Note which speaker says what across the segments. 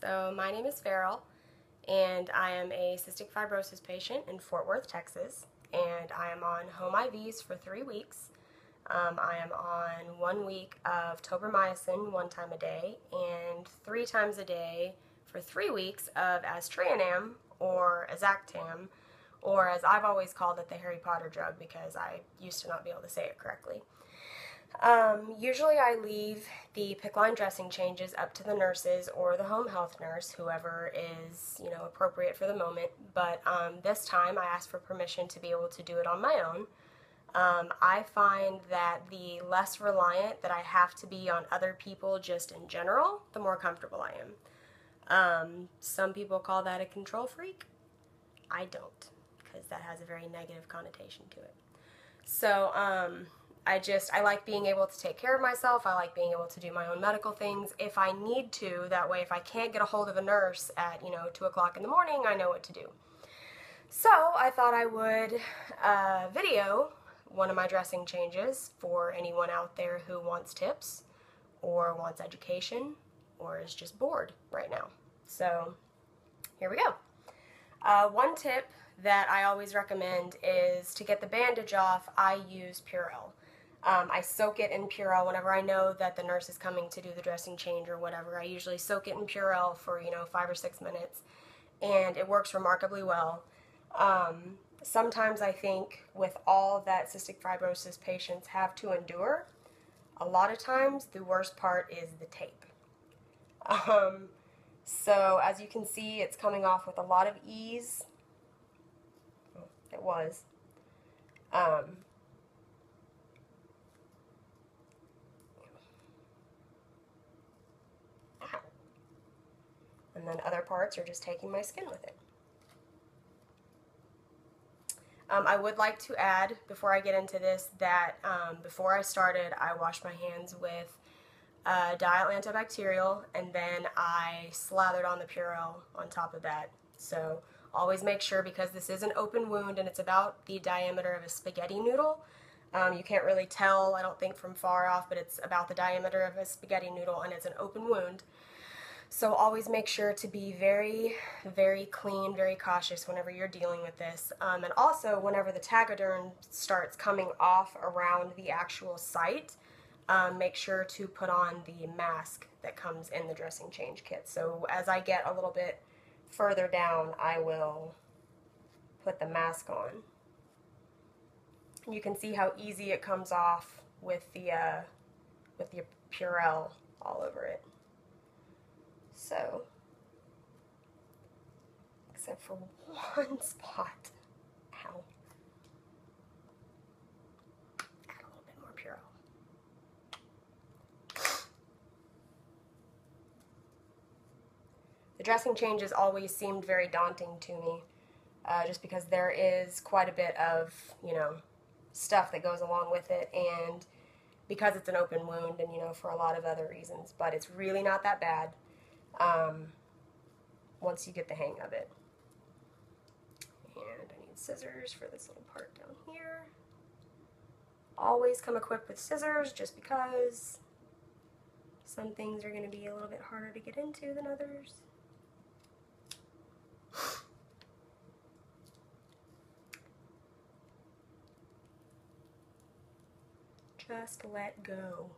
Speaker 1: So my name is Farrell, and I am a cystic fibrosis patient in Fort Worth, Texas, and I am on home IVs for 3 weeks. I am on 1 week of tobramycin 1 time a day and 3 times a day for 3 weeks of aztreonam or azactam, or as I've always called it, the Harry Potter drug, because I used to not be able to say it correctly. Usually I leave the PICC line dressing changes up to the nurses or the home health nurse, whoever is, appropriate for the moment. But this time I asked for permission to be able to do it on my own. I find that the less reliant that I have to be on other people just in general, the more comfortable I am. Some people call that a control freak. I don't, because that has a very negative connotation to it. So, I like being able to take care of myself. I like being able to do my own medical things if I need to. That way, if I can't get a hold of a nurse at, 2 o'clock in the morning, I know what to do. So I thought I would video one of my dressing changes for anyone out there who wants tips or wants education or is just bored right now. So here we go. One tip that I always recommend is to get the bandage off, I use Purell. I soak it in Purell whenever I know that the nurse is coming to do the dressing change or whatever. I usually soak it in Purell for, 5 or 6 minutes, and it works remarkably well. Sometimes I think with all that cystic fibrosis patients have to endure, a lot of times the worst part is the tape. So as you can see, it's coming off with a lot of ease. It was. And then other parts are just taking my skin with it. I would like to add, before I get into this, that before I started, I washed my hands with Dial antibacterial, and then I slathered on the Purell on top of that. So always make sure, because this is an open wound and it's about the diameter of a spaghetti noodle. You can't really tell, I don't think, from far off, but it's about the diameter of a spaghetti noodle, and it's an open wound. So always make sure to be very, very clean, very cautious whenever you're dealing with this. And also, whenever the Tegaderm starts coming off around the actual site, make sure to put on the mask that comes in the dressing change kit. So as I get a little bit further down, I will put the mask on. You can see how easy it comes off with the Purell all over it. So, except for one spot. Ow. Add a little bit more Purell. The dressing changes always seemed very daunting to me, just because there is quite a bit of, stuff that goes along with it, and because it's an open wound, and, for a lot of other reasons. But it's really not that bad once you get the hang of it. And I need scissors for this little part down here. Always come equipped with scissors, just because some things are going to be a little bit harder to get into than others. Just let go.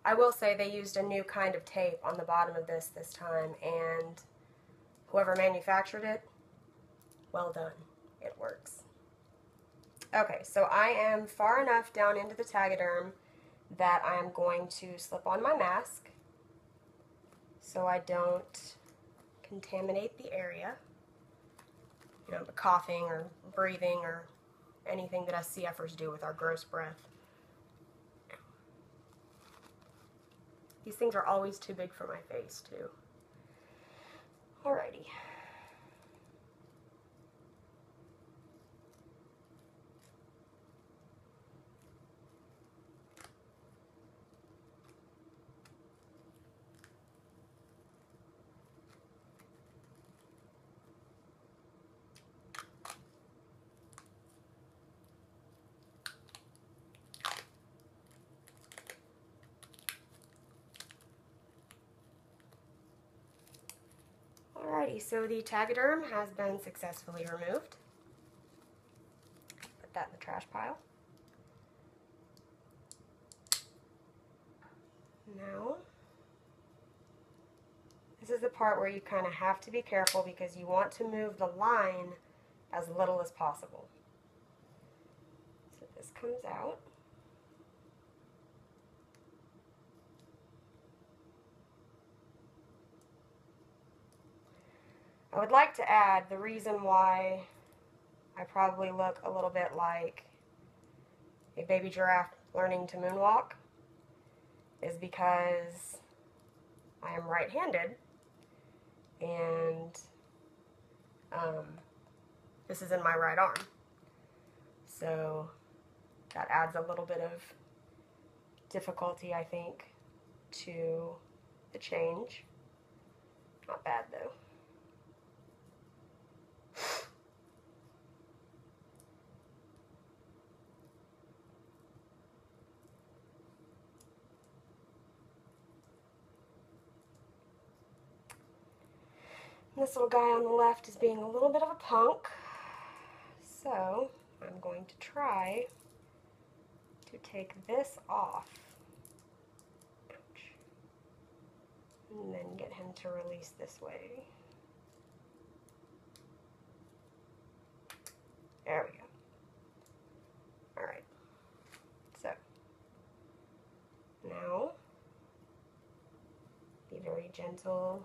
Speaker 1: I will say they used a new kind of tape on the bottom of this time, and whoever manufactured it, well done. It works. Okay, so I am far enough down into the Tegaderm that I am going to slip on my mask so I don't contaminate the area, by coughing or breathing or anything that us CFers do with our gross breath. These things are always too big for my face, too. Alrighty. Okay, so the Tegaderm has been successfully removed. Put that in the trash pile. Now, this is the part where you kind of have to be careful because you want to move the line as little as possible. So this comes out. I would like to add the reason why I probably look a little bit like a baby giraffe learning to moonwalk is because I am right-handed, and this is in my right arm. So that adds a little bit of difficulty, I think, to the change. Not bad though. This little guy on the left is being a little bit of a punk, so I'm going to try to take this off. Ouch. And then get him to release this way. There we go. Alright. So, now, be very gentle.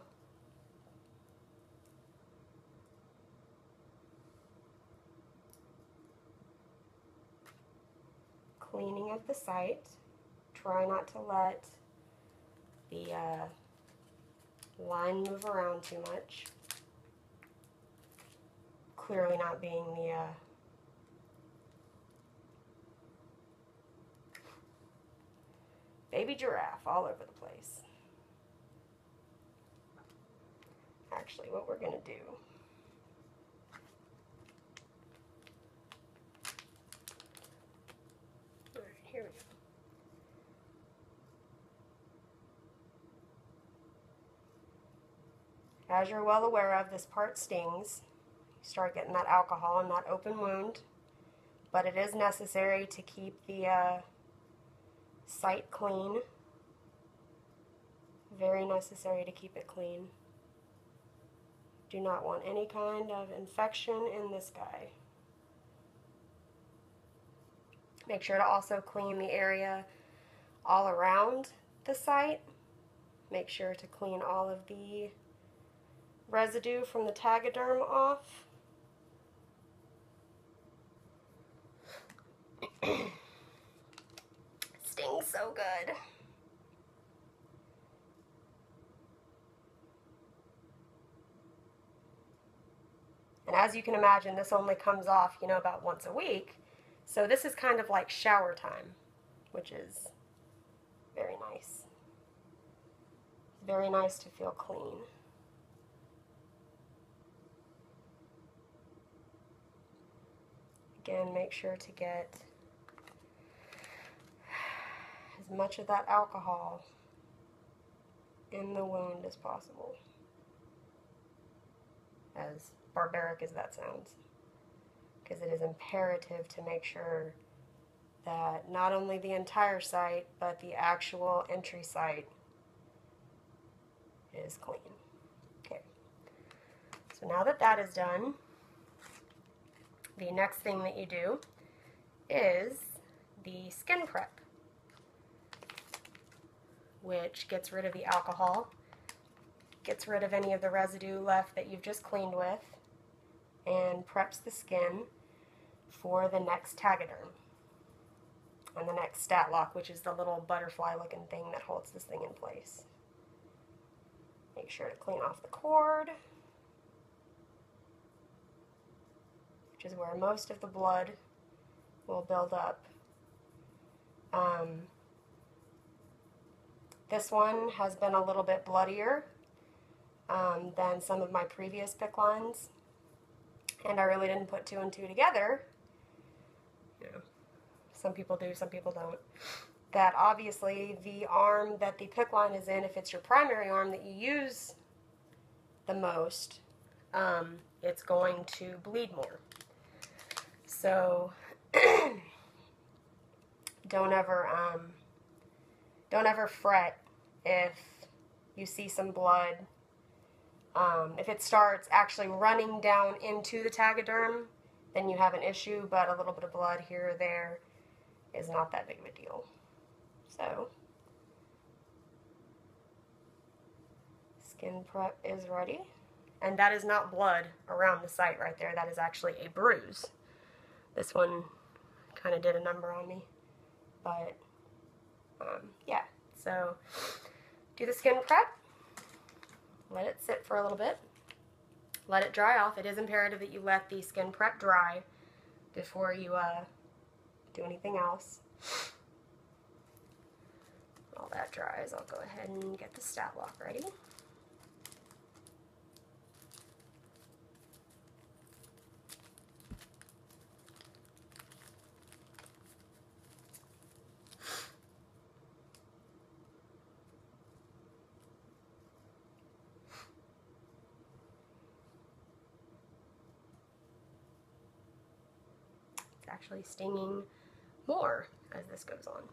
Speaker 1: Cleaning of the site. Try not to let the line move around too much. Clearly not being the baby giraffe all over the place. Actually, what we're going to do here we go. As you're well aware of, this part stings. You start getting that alcohol in that open wound, but it is necessary to keep the site clean. Very necessary to keep it clean. Do not want any kind of infection in this guy. Make sure to also clean the area all around the site. Make sure to clean all of the residue from the Tegaderm off. Stings so good. And as you can imagine, this only comes off, about once a week. So this is kind of like shower time, which is very nice. Very nice to feel clean. Again, make sure to get as much of that alcohol in the wound as possible. As barbaric as that sounds. Because it is imperative to make sure that not only the entire site, but the actual entry site is clean. Okay. So now that that is done, the next thing that you do is the skin prep, which gets rid of the alcohol, gets rid of any of the residue left that you've just cleaned with, and preps the skin for the next Tegaderm and the next Statlock, which is the little butterfly looking thing that holds this thing in place. Make sure to clean off the cord, which is where most of the blood will build up. This one has been a little bit bloodier than some of my previous PICC lines, and I really didn't put two and two together. Some people do, some people don't. That obviously the arm that the PICC line is in, if it's your primary arm that you use the most, it's going to bleed more. So don't ever fret if you see some blood. If it starts actually running down into the Tegaderm, then you have an issue, but a little bit of blood here or there is not that big of a deal. So, skin prep is ready. And that is not blood around the site right there. That is actually a bruise. This one kind of did a number on me. But, yeah. So, do the skin prep. Let it sit for a little bit. Let it dry off. It is imperative that you let the skin prep dry before you do anything else. While that dries, I'll go ahead and get the Statlock ready. Actually stinging more as this goes on.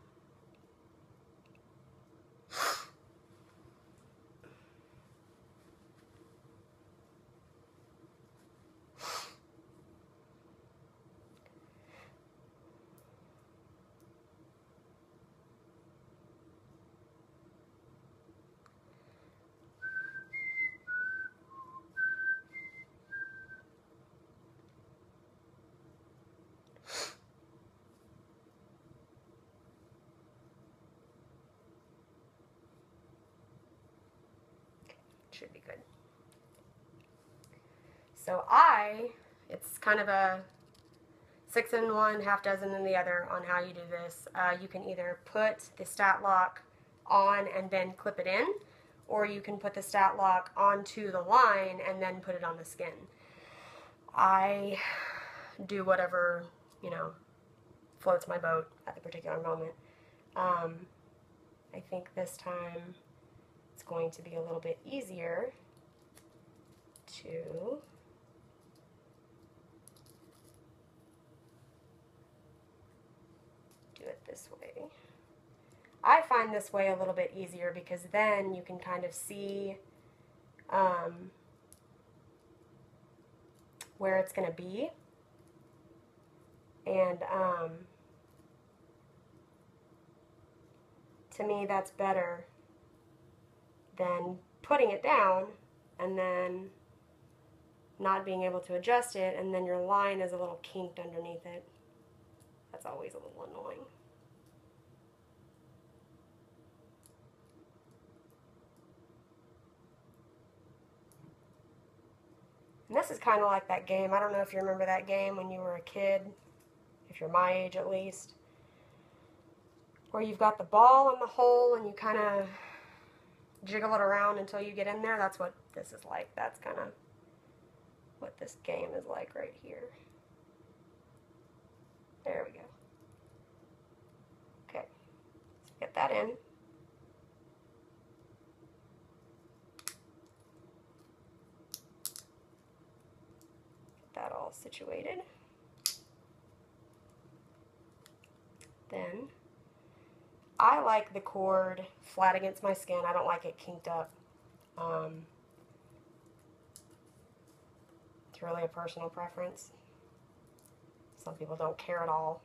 Speaker 1: Should be good. So it's kind of a 6 in one, half dozen in the other on how you do this. You can either put the Statlock on and then clip it in, or you can put the Statlock onto the line and then put it on the skin. I do whatever, floats my boat at the particular moment. I think this time it's going to be a little bit easier to do it this way. I find this way a little bit easier because then you can kind of see where it's going to be. And to me, that's better than putting it down and then not being able to adjust it, and then your line is a little kinked underneath it. That's always a little annoying. And this is kind of like that game. I don't know if you remember that game when you were a kid, if you're my age at least, where you've got the ball in the hole and you kind of jiggle it around until you get in there. That's what this is like. That's kind of what this game is like right here. There we go. Okay, so get that in. Get that all situated. Then I like the cord flat against my skin. I don't like it kinked up. It's really a personal preference. Some people don't care at all.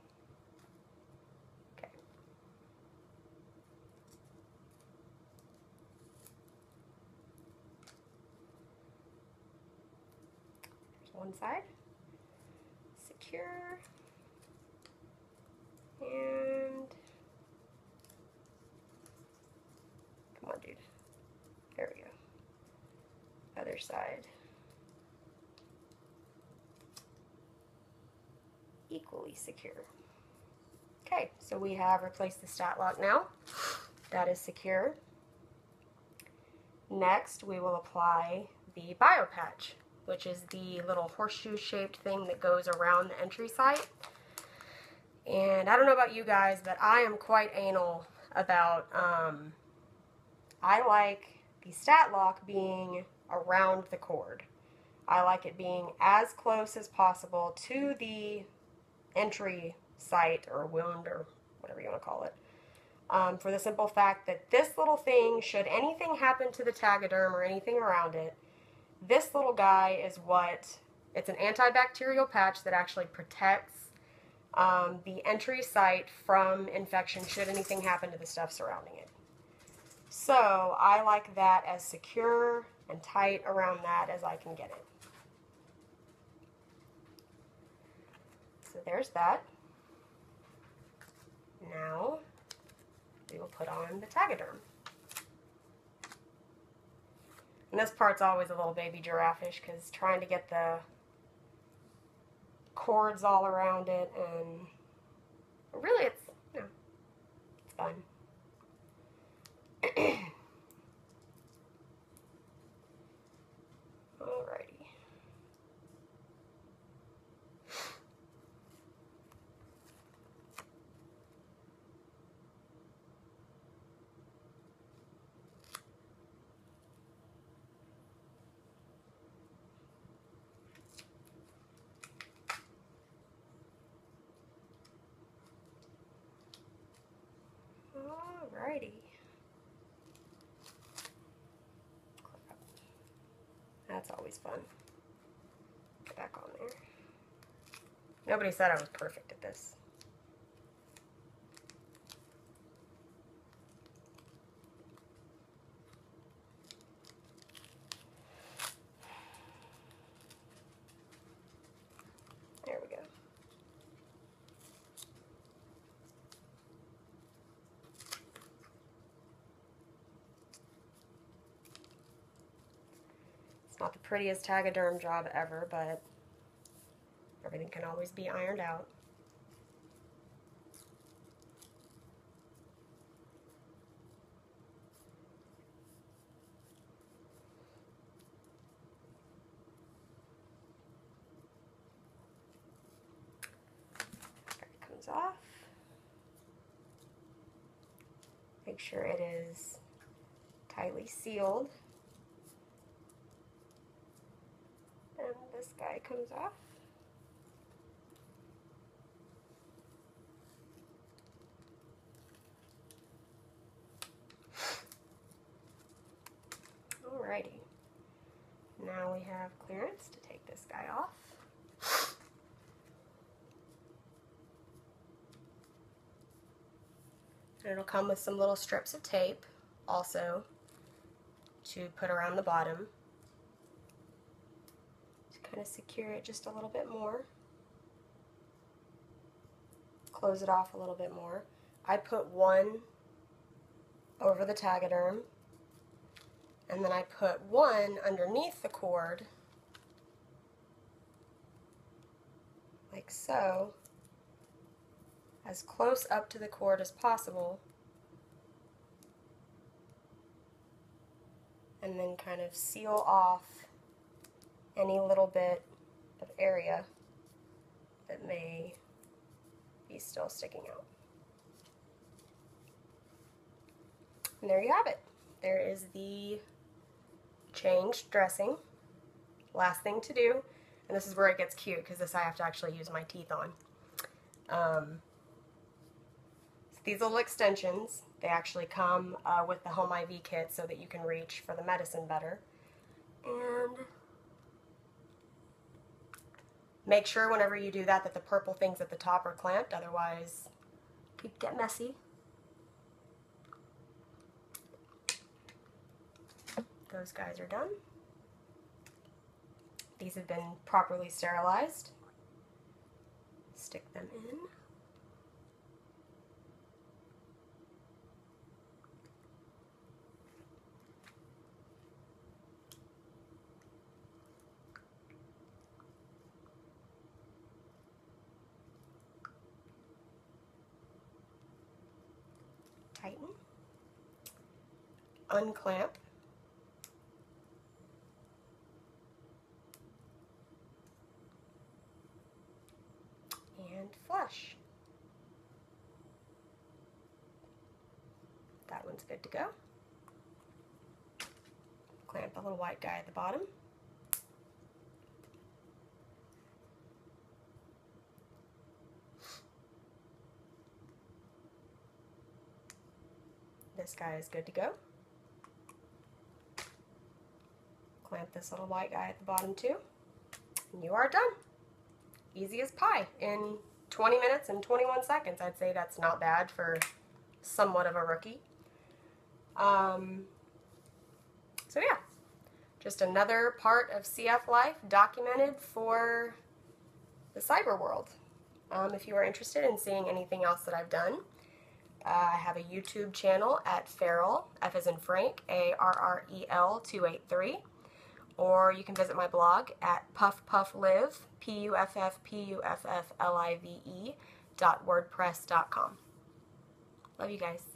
Speaker 1: Okay. There's one side. Secure. And come on, dude. There we go. Other side. Equally secure. Okay, so we have replaced the Statlock now. That is secure. Next, we will apply the BioPatch, which is the little horseshoe-shaped thing that goes around the entry site. And I don't know about you guys, but I am quite anal about, I like the Statlock being around the cord. I like it being as close as possible to the entry site or wound or whatever you want to call it. For the simple fact that this little thing, should anything happen to the Tegaderm or anything around it, this little guy is it's an antibacterial patch that actually protects the entry site from infection should anything happen to the stuff surrounding it. So I like that as secure and tight around that as I can get it. So there's that. Now we will put on the Tegaderm. And this part's always a little baby giraffe-ish because trying to get the cords all around it, and really it's fun. Alrighty. Alrighty. That's always fun. Get back on there. Nobody said I was perfect at this. There we go. Not the prettiest Tegaderm job ever, but everything can always be ironed out. There it comes off. Make sure it is tightly sealed. And this guy comes off. Alrighty. Now we have clearance to take this guy off. And it'll come with some little strips of tape also to put around the bottom. Kind of secure it just a little bit more. Close it off a little bit more. I put one over the Tegaderm, and then I put one underneath the cord, like so, as close up to the cord as possible, and then kind of seal off any little bit of area that may be still sticking out. And there you have it. There is the changed dressing. Last thing to do, and this is where it gets cute because this I have to actually use my teeth on. These little extensions, they actually come with the Home IV kit so that you can reach for the medicine better. And make sure whenever you do that the purple things at the top are clamped, otherwise it could get messy. Those guys are done. These have been properly sterilized. Stick them in. Tighten, unclamp, and flush. That one's good to go. Clamp the little white guy at the bottom. this guy is good to go. Clamp this little white guy at the bottom too. And you are done. Easy as pie in 20 minutes and 21 seconds. I'd say that's not bad for somewhat of a rookie. So yeah, just another part of CF life documented for the cyber world. If you are interested in seeing anything else that I've done, I have a YouTube channel at Farrell, F as in Frank, ARREL 283, or you can visit my blog at puffpufflive, PUFFPUFFLIVE.wordpress.com. Love you guys.